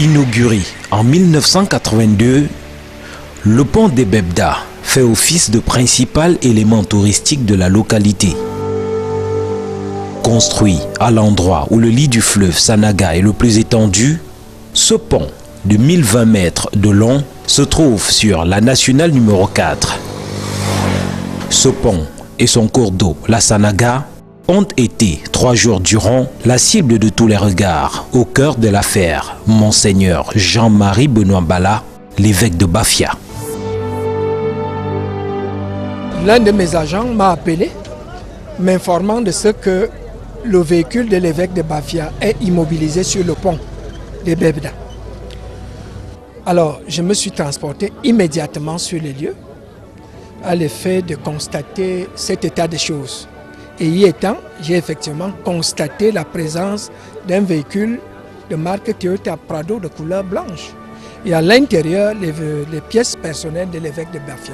Inauguré en 1982, le pont des Bebda fait office de principal élément touristique de la localité. Construit à l'endroit où le lit du fleuve Sanaga est le plus étendu, ce pont de 1020 mètres de long se trouve sur la nationale numéro 4. Ce pont et son cours d'eau, la Sanaga, ont été 3 jours durant la cible de tous les regards au cœur de l'affaire Monseigneur Jean-Marie Benoît Bala, l'évêque de Bafia. L'un de mes agents m'a appelé, m'informant de ce que le véhicule de l'évêque de Bafia est immobilisé sur le pont de Bebda. Alors, je me suis transporté immédiatement sur les lieux à l'effet de constater cet état de choses. Et y étant, j'ai effectivement constaté la présence d'un véhicule de marque Toyota Prado de couleur blanche. Et à l'intérieur, les pièces personnelles de l'évêque de Bafia,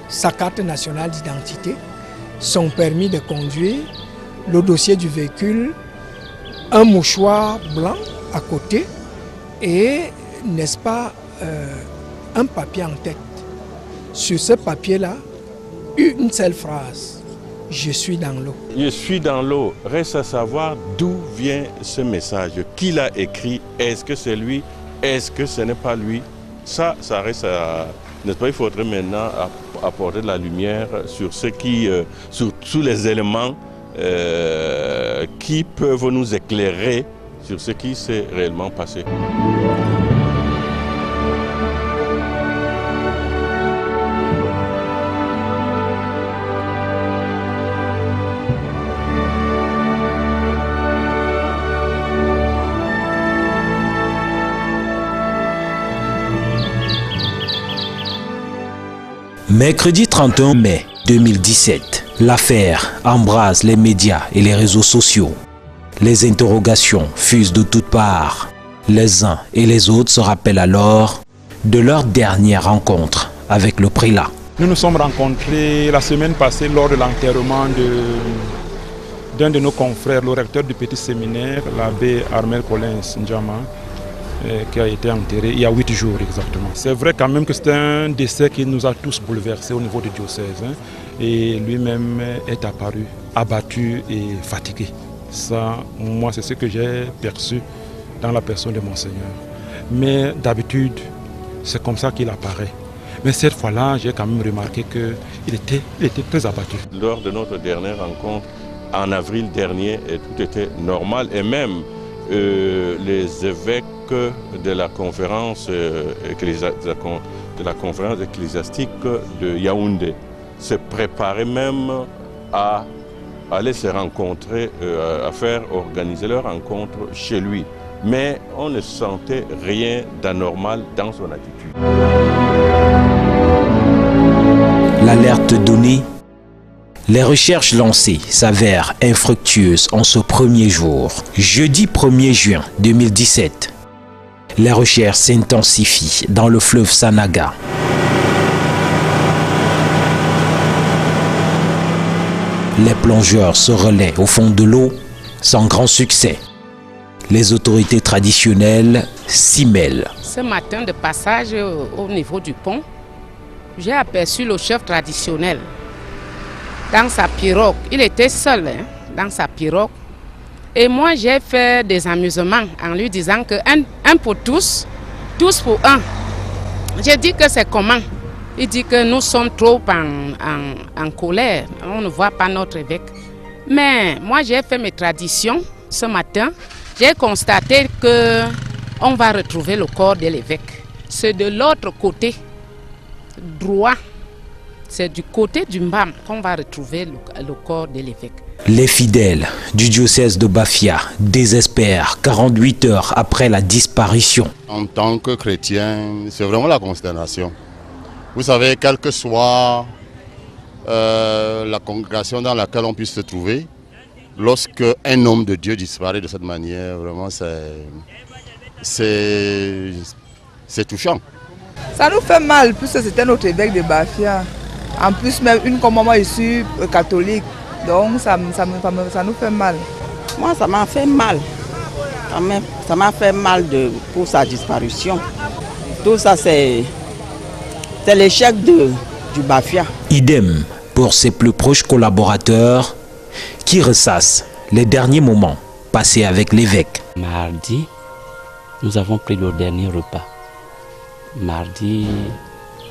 sa carte nationale d'identité, son permis de conduire, le dossier du véhicule, un mouchoir blanc à côté et, n'est-ce pas, un papier en tête. Sur ce papier-là, une seule phrase. Je suis dans l'eau. Je suis dans l'eau. Reste à savoir d'où vient ce message. Qui l'a écrit? Est-ce que c'est lui? Est-ce que ce n'est pas lui? Ça reste à... N'est-ce pas? Il faudrait maintenant apporter de la lumière sur ce qui, sur tous les éléments qui peuvent nous éclairer sur ce qui s'est réellement passé. Mercredi 31 mai 2017, l'affaire embrase les médias et les réseaux sociaux. Les interrogations fusent de toutes parts. Les uns et les autres se rappellent alors de leur dernière rencontre avec le prélat. Nous nous sommes rencontrés la semaine passée lors de l'enterrement d'un de nos confrères, le recteur du petit séminaire, l'abbé Armel Collins Ndjama, qui a été enterré il y a 8 jours exactement. C'est vrai quand même que c'est un décès qui nous a tous bouleversés au niveau du diocèse. Et lui-même est apparu abattu et fatigué. Ça, moi, c'est ce que j'ai perçu dans la personne de Monseigneur. Mais d'habitude, c'est comme ça qu'il apparaît. Mais cette fois-là, j'ai quand même remarqué qu'il était très abattu. Lors de notre dernière rencontre, en avril dernier, tout était normal. Et même les évêques de la conférence ecclésiastique de Yaoundé se préparaient même à aller se rencontrer, à faire organiser leur rencontre chez lui. Mais on ne sentait rien d'anormal dans son attitude. L'alerte donnée, les recherches lancées s'avèrent infructueuses en ce premier jour. Jeudi 1er juin 2017, les recherches s'intensifient dans le fleuve Sanaga. Les plongeurs se relaient au fond de l'eau sans grand succès. Les autorités traditionnelles s'y mêlent. Ce matin de passage au niveau du pont, j'ai aperçu le chef traditionnel dans sa pirogue. Il était seul dans sa pirogue. Et moi, j'ai fait des amusements en lui disant que un pour tous, tous pour un. J'ai dit que c'est comment? Il dit que nous sommes trop en colère. On ne voit pas notre évêque. Mais moi, j'ai fait mes traditions ce matin. J'ai constaté qu'on va retrouver le corps de l'évêque. C'est de l'autre côté, droit. C'est du côté du Mbam qu'on va retrouver le corps de l'évêque. Les fidèles du diocèse de Bafia désespèrent 48 heures après la disparition. En tant que chrétien, c'est vraiment la consternation. Vous savez, quelle que soit la congrégation dans laquelle on puisse se trouver, lorsque un homme de Dieu disparaît de cette manière, vraiment c'est touchant. Ça nous fait mal, puisque c'était notre évêque de Bafia. En plus, même une comme maman issue catholique. Donc ça nous fait mal. Moi, ça m'a fait mal. Ça m'a fait mal pour sa disparition. Tout ça, c'est l'échec du Bafia. Idem pour ses plus proches collaborateurs qui ressassent les derniers moments passés avec l'évêque. Mardi, nous avons pris le dernier repas. Mardi,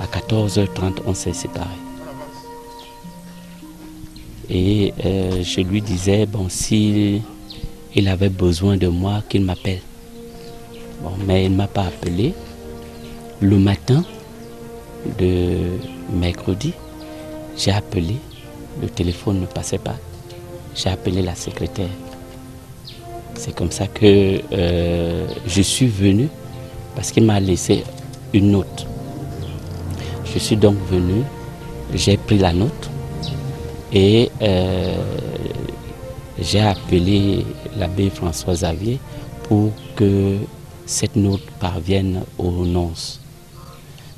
à 14h30, on s'est séparés. Et je lui disais, bon, s'il avait besoin de moi, qu'il m'appelle. Bon, mais il ne m'a pas appelé. Le matin de mercredi, j'ai appelé. Le téléphone ne passait pas. J'ai appelé la secrétaire. C'est comme ça que je suis venu, parce qu'il m'a laissé une note. Je suis donc venu, j'ai pris la note et j'ai appelé l'abbé François Xavier pour que cette note parvienne aux nonces.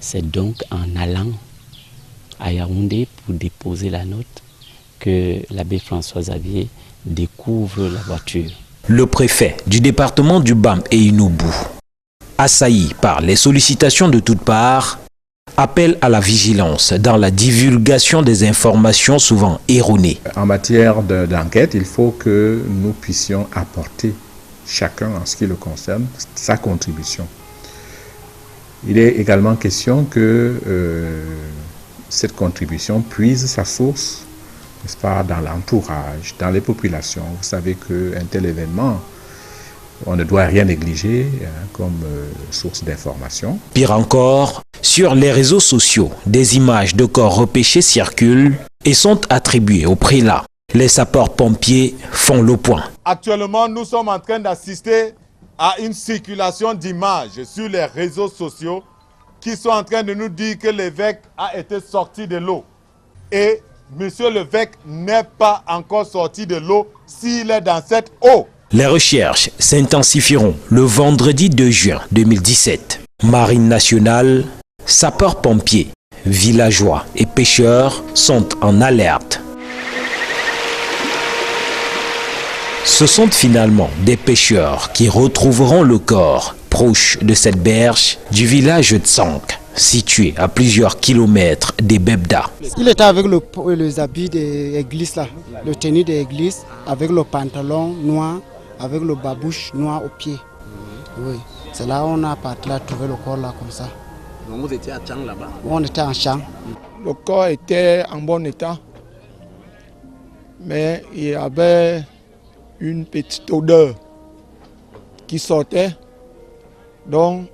C'est donc en allant à Yaoundé pour déposer la note que l'abbé François Xavier découvre la voiture. Le préfet du département du BAM et Inoubou, assailli par les sollicitations de toutes parts, appelle à la vigilance dans la divulgation des informations souvent erronées. En matière d'enquête, il faut que nous puissions apporter chacun, en ce qui le concerne, sa contribution. Il est également question que cette contribution puise sa source, n'est-ce pas, dans l'entourage, dans les populations. Vous savez qu'un tel événement, on ne doit rien négliger comme source d'information. Pire encore, sur les réseaux sociaux, des images de corps repêchés circulent et sont attribuées au prélat. Les sapeurs-pompiers font le point. Actuellement, nous sommes en train d'assister à une circulation d'images sur les réseaux sociaux qui sont en train de nous dire que l'évêque a été sorti de l'eau. Et monsieur l'évêque n'est pas encore sorti de l'eau s'il est dans cette eau. Les recherches s'intensifieront le vendredi 2 juin 2017. Marine nationale, sapeurs-pompiers, villageois et pêcheurs sont en alerte. Ce sont finalement des pêcheurs qui retrouveront le corps proche de cette berge du village de Sank, situé à plusieurs kilomètres des Bebda. Il était avec les habits d'église, le tenue d'église, avec le pantalon noir, avec le babouche noir au pied. Oui, c'est là où on a parti là, trouver le corps là comme ça. Donc vous étiez à Chang là-bas? On était en Chang. Le corps était en bon état, mais il y avait une petite odeur qui sortait, donc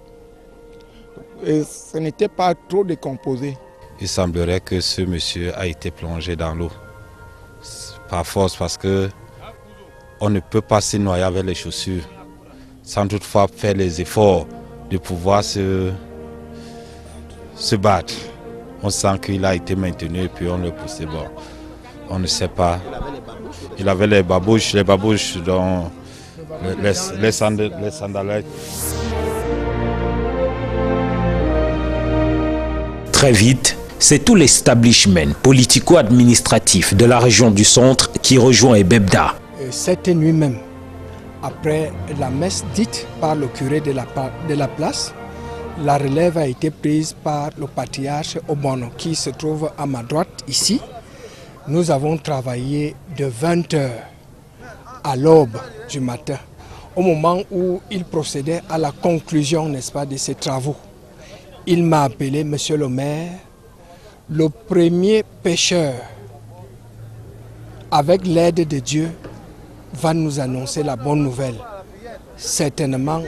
ce n'était pas trop décomposé. Il semblerait que ce monsieur a été plongé dans l'eau, par force, parce que on ne peut pas se noyer avec les chaussures sans toutefois faire les efforts de pouvoir se battre. On sent qu'il a été maintenu et puis on le poussait. Bon, on ne sait pas. Il avait les babouches dans les sandalettes. Très vite, c'est tout l'establishment politico-administratif de la région du centre qui rejoint Ebebda. Cette nuit même, après la messe dite par le curé de la place, la relève a été prise par le patriarche Obono qui se trouve à ma droite ici. Nous avons travaillé de 20h à l'aube du matin, au moment où il procédait à la conclusion, n'est-ce pas, de ses travaux. Il m'a appelé, monsieur le maire, le premier pêcheur, avec l'aide de Dieu, va nous annoncer la bonne nouvelle. Certainement,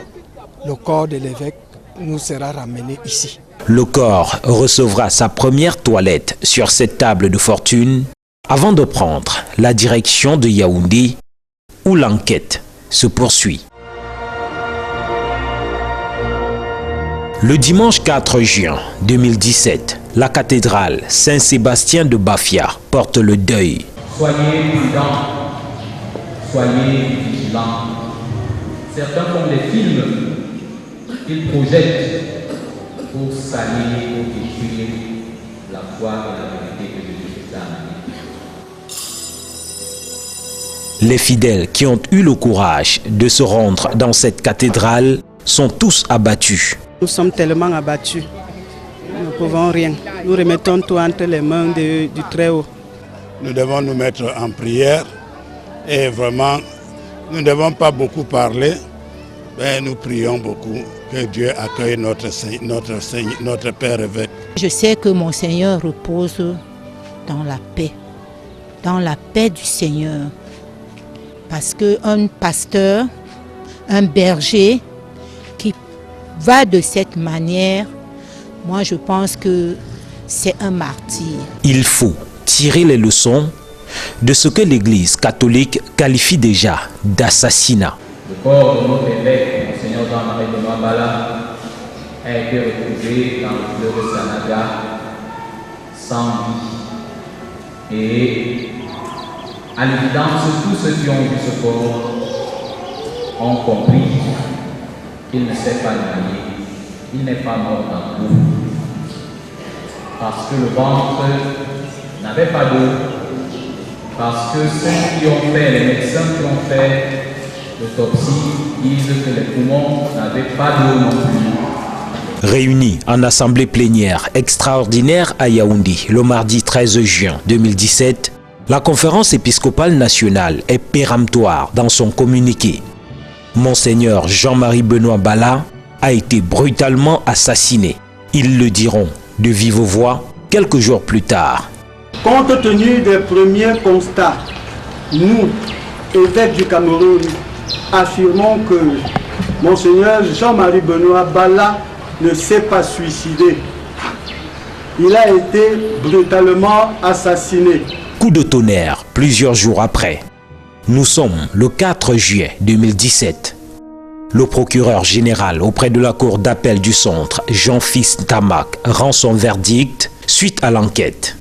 le corps de l'évêque nous sera ramené ici. Le corps recevra sa première toilette sur cette table de fortune avant de prendre la direction de Yaoundé où l'enquête se poursuit. Le dimanche 4 juin 2017, la cathédrale Saint-Sébastien de Bafia porte le deuil. Soyez prudents, soyez vigilants. Certains font des films qu'ils projettent pour salir, pour détruire la foi et la vérité que Jésus a amenée. Les fidèles qui ont eu le courage de se rendre dans cette cathédrale sont tous abattus. Nous sommes tellement abattus. Nous ne pouvons rien. Nous remettons tout entre les mains du Très-Haut. Nous devons nous mettre en prière et vraiment, nous ne devons pas beaucoup parler, mais nous prions beaucoup que Dieu accueille notre Père évêque. Je sais que mon Seigneur repose dans la paix du Seigneur. Parce qu'un pasteur, un berger qui va de cette manière, moi je pense que c'est un martyr. Il faut tirer les leçons de ce que l'Église catholique qualifie déjà d'assassinat. Le corps de notre évêque, Monseigneur Jean-Marie Benoît Bala, a été retrouvé dans le fleuve Sanaga sans vie. Et à l'évidence, tous ceux qui ont vu ce corps ont compris qu'il ne s'est pas noyé, il n'est pas mort dans l'eau. Parce que le ventre n'avait pas d'eau, parce que ceux qui ont fait, les médecins qui ont fait l'autopsie disent que les poumons n'avaient pas d'eau non plus. Réunis en assemblée plénière extraordinaire à Yaoundé le mardi 13 juin 2017, la conférence épiscopale nationale est péremptoire dans son communiqué. Monseigneur Jean-Marie Benoît Bala a été brutalement assassiné. Ils le diront de vive voix quelques jours plus tard. Compte tenu des premiers constats, nous, évêques du Cameroun, affirmons que Monseigneur Jean-Marie Benoît Bala ne s'est pas suicidé. Il a été brutalement assassiné. Coup de tonnerre plusieurs jours après. Nous sommes le 4 juillet 2017. Le procureur général auprès de la cour d'appel du centre, Jean-Fils Tamac, rend son verdict suite à l'enquête.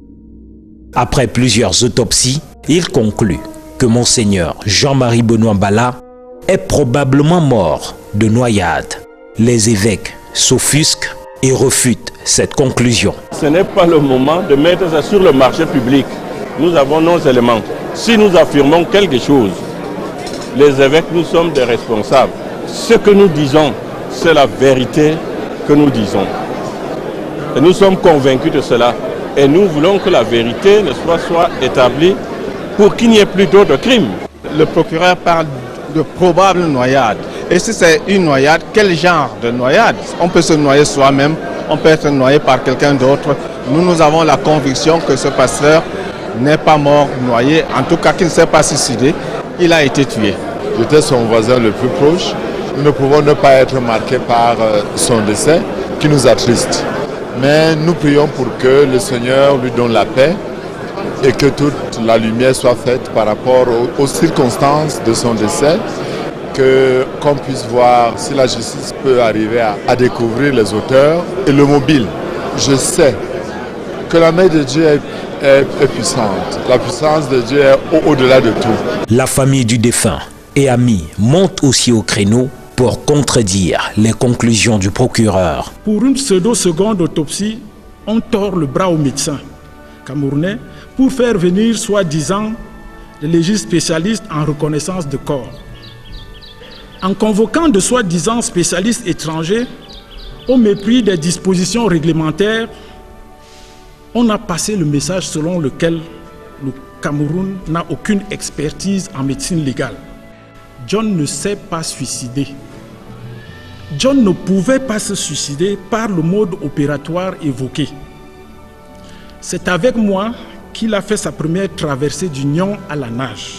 Après plusieurs autopsies, il conclut que Monseigneur Jean-Marie Benoît Bala est probablement mort de noyade. Les évêques s'offusquent et refutent cette conclusion. Ce n'est pas le moment de mettre ça sur le marché public. Nous avons nos éléments. Si nous affirmons quelque chose, les évêques, nous sommes des responsables. Ce que nous disons, c'est la vérité que nous disons. Et nous sommes convaincus de cela. Et nous voulons que la vérité soit établie pour qu'il n'y ait plus d'autres crimes. Le procureur parle de probable noyade. Et si c'est une noyade, quel genre de noyade? On peut se noyer soi-même, on peut être noyé par quelqu'un d'autre. Nous avons la conviction que ce pasteur n'est pas mort noyé, en tout cas qu'il ne s'est pas suicidé, il a été tué. J'étais son voisin le plus proche. Nous ne pouvons ne pas être marqués par son décès qui nous attriste. Mais nous prions pour que le Seigneur lui donne la paix et que toute la lumière soit faite par rapport aux circonstances de son décès, qu'on puisse voir si la justice peut arriver à découvrir les auteurs et le mobile. Je sais que la main de Dieu est puissante. La puissance de Dieu est au-delà de tout. La famille du défunt et amis montent aussi au créneau pour contredire les conclusions du procureur. Pour une pseudo-seconde autopsie, on tord le bras au médecin camerounais pour faire venir soi-disant les légistes spécialistes en reconnaissance de corps. En convoquant de soi-disant spécialistes étrangers, au mépris des dispositions réglementaires, on a passé le message selon lequel le Cameroun n'a aucune expertise en médecine légale. John ne s'est pas suicidé. John ne pouvait pas se suicider par le mode opératoire évoqué. C'est avec moi qu'il a fait sa première traversée du Nion à la nage.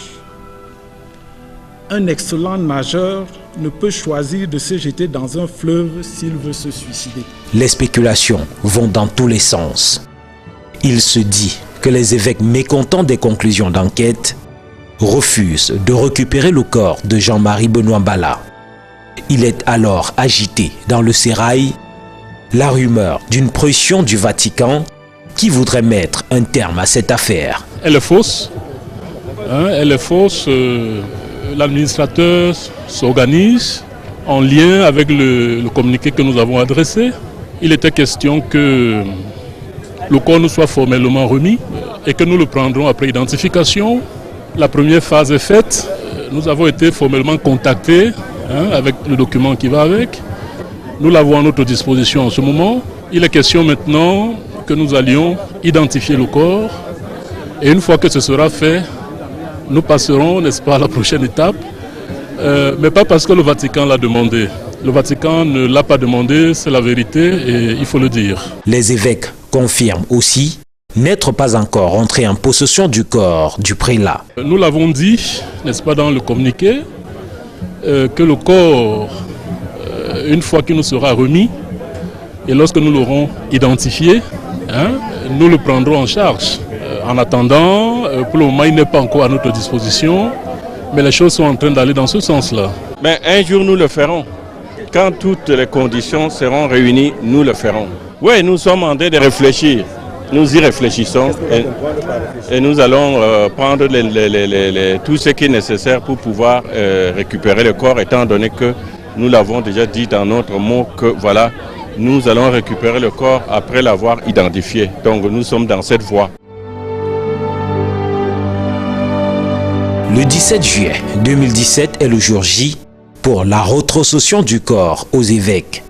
Un excellent nageur ne peut choisir de se jeter dans un fleuve s'il veut se suicider. Les spéculations vont dans tous les sens. Il se dit que les évêques mécontents des conclusions d'enquête refusent de récupérer le corps de Jean-Marie Benoît Bala. Il est alors agité dans le sérail la rumeur d'une pression du Vatican qui voudrait mettre un terme à cette affaire. Elle est fausse. Elle est fausse. L'administrateur s'organise en lien avec le communiqué que nous avons adressé. Il était question que le corps nous soit formellement remis et que nous le prendrons après identification La première phase est faite. Nous avons été formellement contactés avec le document qui va avec. Nous l'avons à notre disposition en ce moment. Il est question maintenant que nous allions identifier le corps. Et une fois que ce sera fait, nous passerons, n'est-ce pas, à la prochaine étape. Mais pas parce que le Vatican l'a demandé. Le Vatican ne l'a pas demandé, c'est la vérité et il faut le dire. Les évêques confirment aussi n'être pas encore entrés en possession du corps du prélat. Nous l'avons dit, n'est-ce pas, dans le communiqué, que le corps, une fois qu'il nous sera remis, et lorsque nous l'aurons identifié, nous le prendrons en charge. En attendant, pour le moment, il n'est pas encore à notre disposition, mais les choses sont en train d'aller dans ce sens-là. Mais un jour, nous le ferons. Quand toutes les conditions seront réunies, nous le ferons. Oui, nous sommes en train de réfléchir. Nous y réfléchissons et nous allons prendre tout ce qui est nécessaire pour pouvoir récupérer le corps, étant donné que nous l'avons déjà dit dans notre mot que voilà, nous allons récupérer le corps après l'avoir identifié. Donc nous sommes dans cette voie. Le 17 juillet 2017 est le jour J pour la retrocession du corps aux évêques.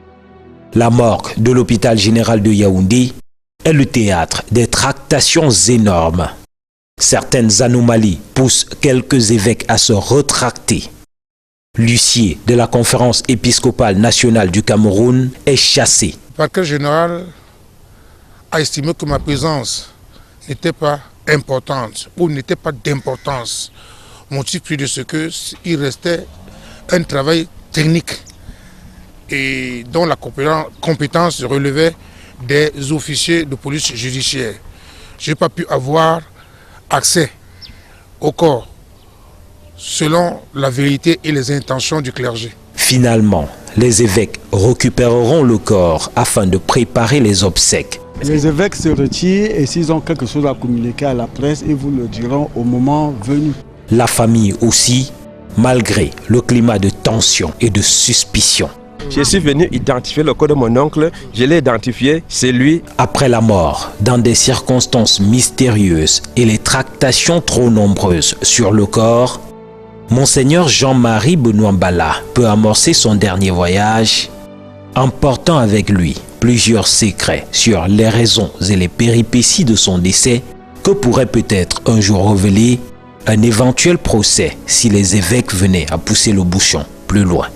La morgue de l'hôpital général de Yaoundé est le théâtre des tractations énormes. Certaines anomalies poussent quelques évêques à se retracter. L'huissier de la conférence épiscopale nationale du Cameroun est chassé. Le parquet général a estimé que ma présence n'était pas importante ou n'était pas d'importance. Motif plus de ce qu'il restait un travail technique et dont la compétence relevait des officiers de police judiciaire. Je n'ai pas pu avoir accès au corps selon la vérité et les intentions du clergé. Finalement, les évêques récupéreront le corps afin de préparer les obsèques. Les évêques se retirent et s'ils ont quelque chose à communiquer à la presse, ils vous le diront au moment venu. La famille aussi, malgré le climat de tension et de suspicion. Je suis venu identifier le corps de mon oncle, je l'ai identifié, c'est lui. Après la mort, dans des circonstances mystérieuses et les tractations trop nombreuses sur le corps, Monseigneur Jean-Marie Benoît Mbala peut amorcer son dernier voyage, emportant avec lui plusieurs secrets sur les raisons et les péripéties de son décès que pourrait peut-être un jour révéler un éventuel procès si les évêques venaient à pousser le bouchon plus loin.